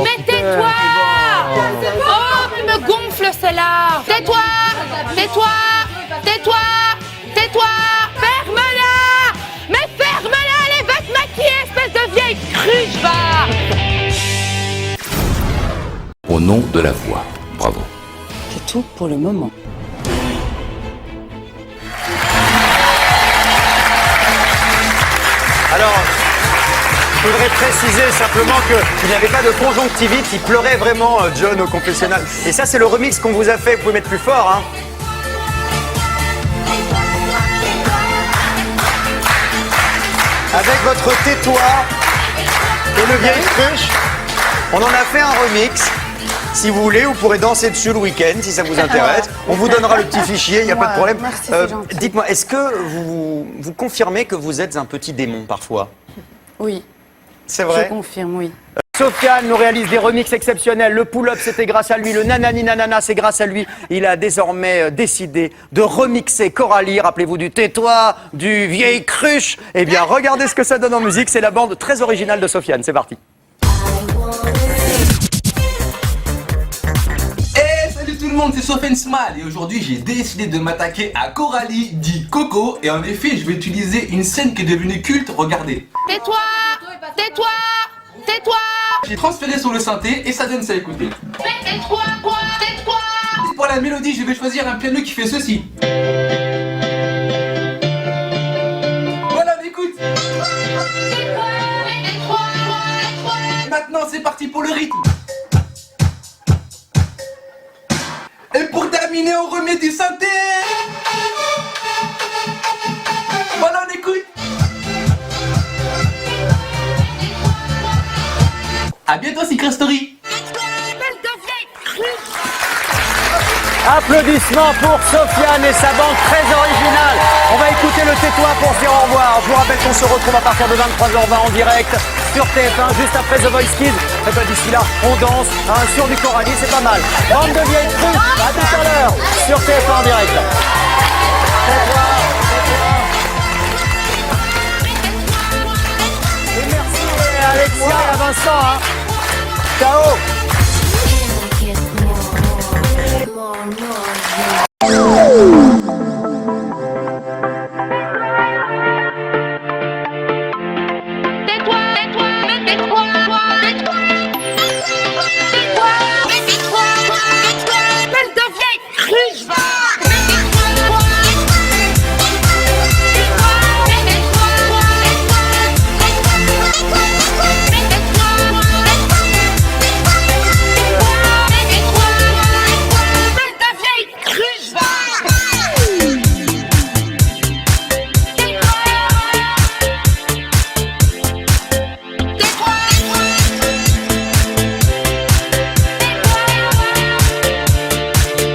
mais tais-toi. Oh, tu me gonfles celle-là. Tais-toi, tais-toi, tais-toi, tais-toi. Ferme-la. Mais ferme-la, elle va te maquiller, espèce de vieille cruche, va. Au nom de la voix. Bravo. C'est tout pour le moment. Alors, je voudrais préciser simplement qu'il n'y avait pas de conjonctivite, il pleurait vraiment, John, au confessionnal. Et ça, c'est le remix qu'on vous a fait, vous pouvez mettre plus fort, hein. Avec votre tais-toi et le vieil cruche, on en a fait un remix. Si vous voulez, vous pourrez danser dessus le week-end, si ça vous intéresse. On vous donnera le petit fichier, il n'y a pas de problème. Merci, c'est gentil. Dites-moi, est-ce que vous confirmez que vous êtes un petit démon parfois? Oui, C'est vrai? je confirme, oui. Sofiane nous réalise des remixes exceptionnels. Le pull-up, c'était grâce à lui. Le nanani nanana, c'est grâce à lui. Il a désormais décidé de remixer Coralie. Rappelez-vous du tais-toi, du vieille cruche. Eh bien, regardez ce que ça donne en musique. C'est la bande très originale de Sofiane. C'est parti. Salut tout le monde, c'est Sofiane Smile et aujourd'hui j'ai décidé de m'attaquer à Coralie dit Coco et en effet je vais utiliser une scène qui est devenue culte, regardez. Tais-toi, tais-toi, tais-toi. J'ai transféré sur le synthé et ça donne ça à écouter. Mais tais-toi, tais-toi. Pour la mélodie je vais choisir un piano qui fait ceci. Voilà, on écoute. Et maintenant c'est parti pour le rythme. Et pour terminer, on remet du synthé. Voilà, on écoute. A bientôt, Secret Story. Applaudissements pour Sofiane et sa bande très originale. On va écouter le tais-toi pour se dire au revoir. Je vous rappelle qu'on se retrouve à partir de 23h20 en direct sur TF1, juste après The Voice Kids. Et bien d'ici là, on danse sur du Coralie, c'est pas mal. Bande de vieilles trucs, à tout à l'heure sur TF1 en direct. Tais-toi, tais-toi. Et merci à Alexia et à Vincent. Hein. Ciao.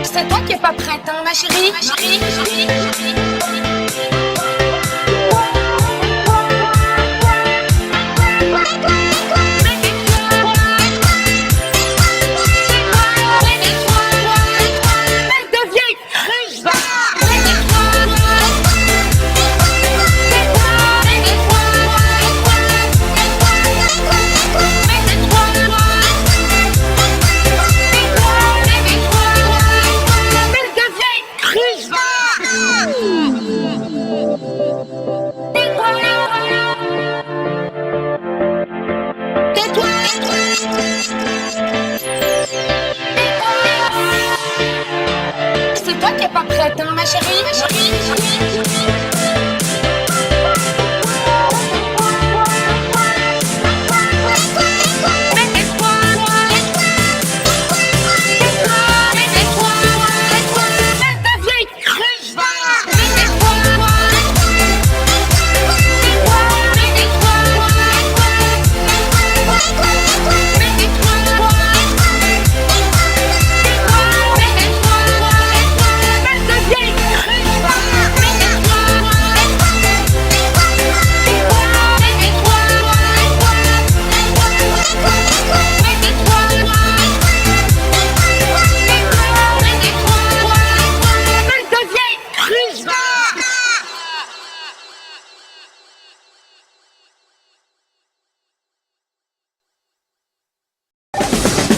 C'est toi qui es pas prête, hein, ma chérie. C'est toi qui es pas prête, hein, ma chérie.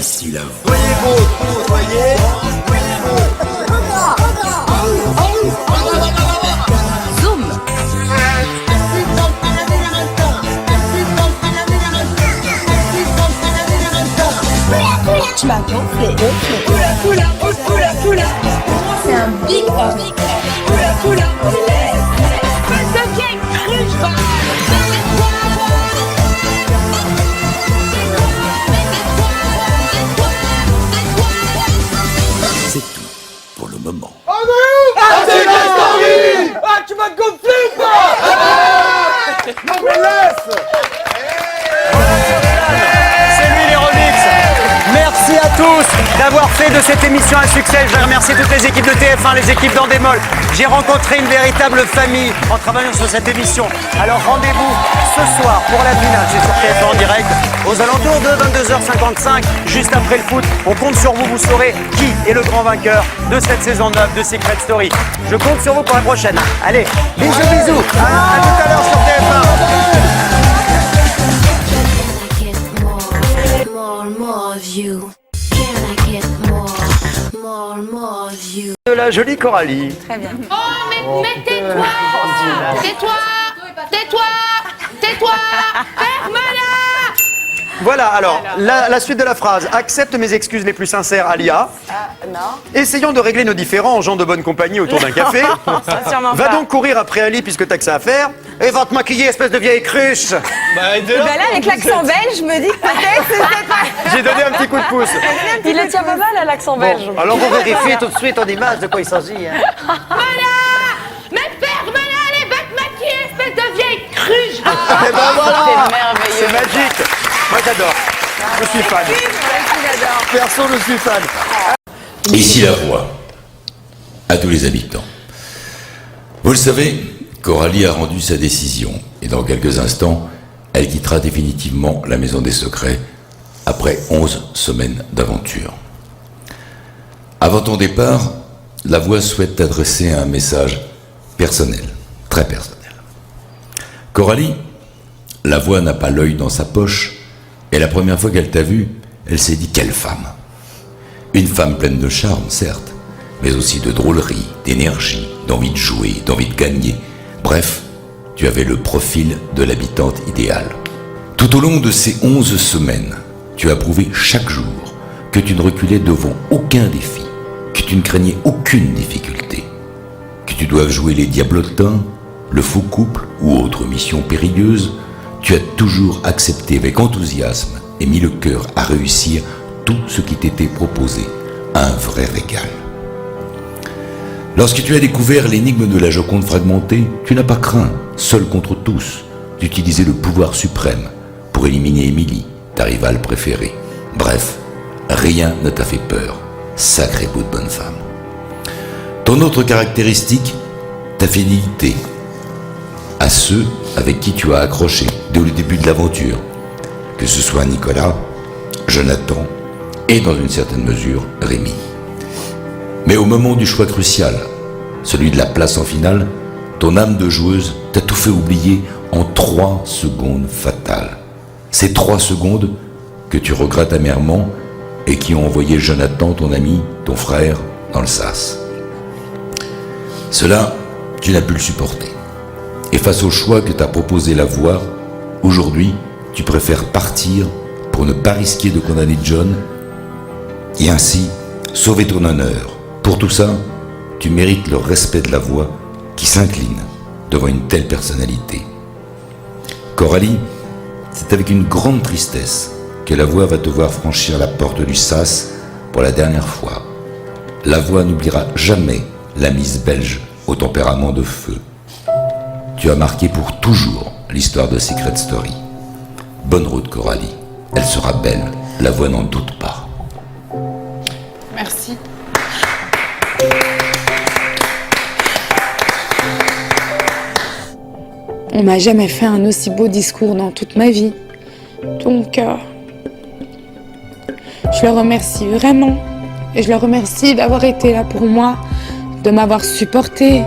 Ici la voix. Soyez beau, soyez. Tu m'as gonflé. C'est un big up. Ça vient cru. C'est tout pour le moment. Ah, tu m'as gonflé ou pas? Non mais laisse. C'est lui les remix. Merci à tous d'avoir fait de cette émission un succès. Je vais remercier toutes les équipes de TF1, les équipes d'Endemol. J'ai rencontré une véritable famille en travaillant sur cette émission. Alors rendez-vous ce soir pour la finale. C'est sur TF1 en direct aux alentours de 22h55. Juste après le foot, on compte sur vous. Vous saurez qui est le grand vainqueur de cette saison 9 de Secret Story. Je compte sur vous pour la prochaine. Allez, bisous, bisous. À tout à l'heure sur TF1. De la jolie Coralie. Très bien. Oh, mais tais-toi. Tais-toi. Ferme-la. Voilà, alors, la suite de la phrase. Accepte mes excuses les plus sincères, Alia. Non. Essayons de régler nos différends en gens de bonne compagnie autour d'un café. Ça, sûrement Va pas. donc courir après Ali puisque t'as que ça à faire. Et va te maquiller, espèce de vieille cruche. Bah là, avec l'accent belge, je me dis que peut-être c'est pas... J'ai donné un petit coup de pouce. Il le tient pas mal à l'accent belge. Bon, alors on vérifie tout de suite en image de quoi il s'agit. Hein. Voilà. Mais ferme-la. Allez, va te maquiller, espèce de vieille cruche. Et ben voilà. C'est merveilleux. C'est magique. Moi j'adore. Je suis fan. Perso, je suis fan. Ici la voix. À tous les habitants. Vous le savez, Coralie a rendu sa décision et dans quelques instants, elle quittera définitivement la Maison des Secrets après 11 semaines d'aventure. Avant ton départ, la voix souhaite t'adresser un message personnel, très personnel. Coralie, la voix n'a pas l'œil dans sa poche et la première fois qu'elle t'a vue, elle s'est dit quelle femme. Une femme pleine de charme, certes, mais aussi de drôlerie, d'énergie, d'envie de jouer, d'envie de gagner. Bref, tu avais le profil de l'habitante idéale. Tout au long de ces 11 semaines, tu as prouvé chaque jour que tu ne reculais devant aucun défi, que tu ne craignais aucune difficulté, que tu doives jouer les diablotins, le faux couple ou autre mission périlleuse, tu as toujours accepté avec enthousiasme et mis le cœur à réussir tout ce qui t'était proposé, un vrai régal. Lorsque tu as découvert l'énigme de la Joconde fragmentée, tu n'as pas craint, seul contre tous, d'utiliser le pouvoir suprême pour éliminer Émilie, ta rivale préférée. Bref, rien ne t'a fait peur, sacré bout de bonne femme. Ton autre caractéristique, ta fidélité à ceux avec qui tu as accroché dès le début de l'aventure, que ce soit Nicolas, Jonathan et dans une certaine mesure Rémi. Mais au moment du choix crucial, celui de la place en finale, ton âme de joueuse t'a tout fait oublier en 3 secondes fatales. Ces 3 secondes que tu regrettes amèrement et qui ont envoyé Jonathan, ton ami, ton frère, dans le sas. Cela, tu n'as pu le supporter. Et face au choix que t'a proposé la voix, aujourd'hui, tu préfères partir pour ne pas risquer de condamner John et ainsi sauver ton honneur. Pour tout ça, tu mérites le respect de la voix qui s'incline devant une telle personnalité. Coralie, c'est avec une grande tristesse que la voix va te voir franchir la porte du sas pour la dernière fois. La voix n'oubliera jamais la Miss belge au tempérament de feu. Tu as marqué pour toujours l'histoire de Secret Story. Bonne route Coralie, elle sera belle, la voix n'en doute pas. Merci. On m'a jamais fait un aussi beau discours dans toute ma vie. Donc, je le remercie vraiment. Et je le remercie d'avoir été là pour moi, de m'avoir supporté,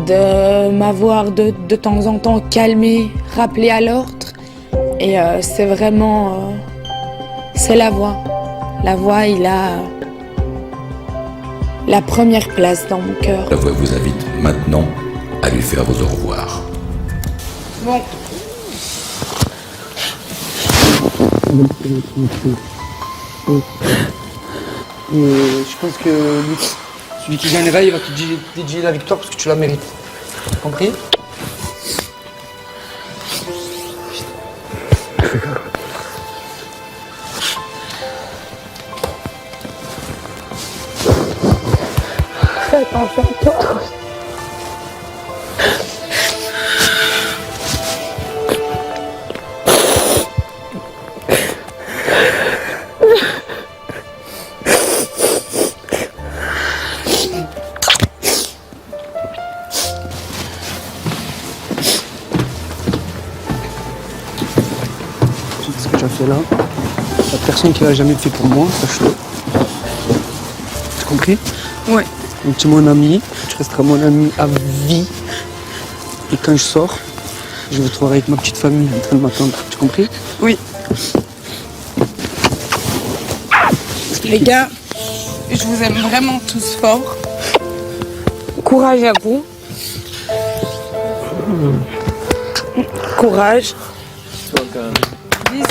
de m'avoir de temps en temps calmé, rappelé à l'ordre. Et c'est vraiment... c'est la voix. La voix, il a la première place dans mon cœur. La voix vous invite maintenant à lui faire vos au revoir. Bon. Je pense que celui qui gagnera, il va te dédier la victoire parce que tu la mérites. Compris? Fais attention à toi. Ce que tu as fait là, la personne qui l'a jamais fait pour moi, sache-le. Tu as compris? Ouais. Donc tu es mon ami, tu resteras mon ami à vie. Et quand je sors, je vais te voir avec ma petite famille en train de m'attendre. Tu as compris? Oui. Les gars, je vous aime vraiment tous fort. Courage à vous. Courage. Bisous.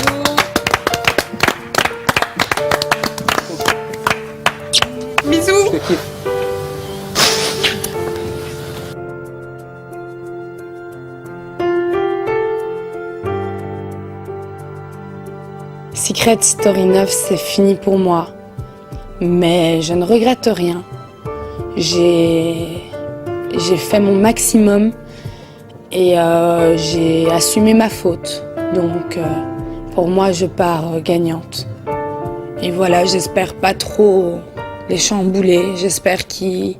Bisous. Je te kiffe. Secret Story 9, c'est fini pour moi. Mais je ne regrette rien. J'ai fait mon maximum et j'ai assumé ma faute. Donc pour moi, je pars gagnante. Et voilà, j'espère pas trop les chambouler. J'espère qu'ils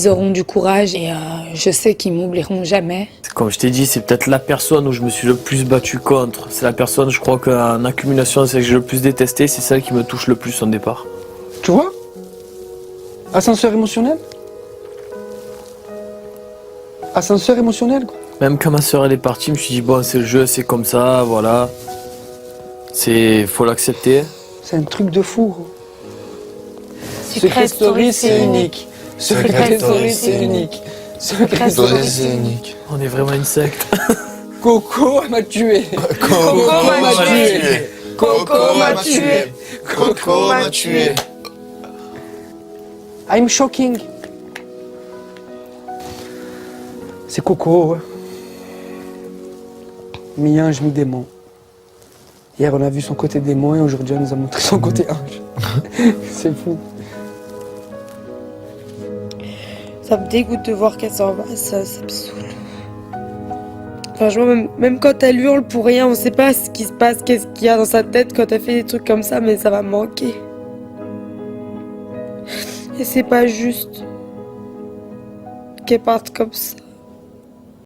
auront du courage et je sais qu'ils m'oublieront jamais. Comme je t'ai dit, c'est peut-être la personne où je me suis le plus battu contre. C'est la personne, je crois qu'en accumulation, celle que j'ai le plus détestée, c'est celle qui me touche le plus au départ. Tu vois? Ascenseur émotionnel? Ascenseur émotionnel, quoi. Même quand ma soeur elle est partie, je me suis dit, bon, c'est le jeu, c'est comme ça, voilà. Faut l'accepter. C'est un truc de fou, gros. Secret Story, c'est unique. Secret Story, c'est unique. Secret Story, c'est unique. On est vraiment une secte. Coco m'a tué. Coco m'a tué. Coco m'a tué. Coco m'a tué. I'm shocking. C'est Coco, ouais. Mi-ange, mi-démon. Hier, on a vu son côté démon et aujourd'hui, elle nous a montré son côté ange. C'est fou. Ça me dégoûte de voir qu'elle s'en va, ça me saoule. Franchement, même quand elle hurle pour rien, on sait pas ce qui se passe, qu'est-ce qu'il y a dans sa tête quand elle fait des trucs comme ça, mais ça va me manquer. Et c'est pas juste qu'elle parte comme ça.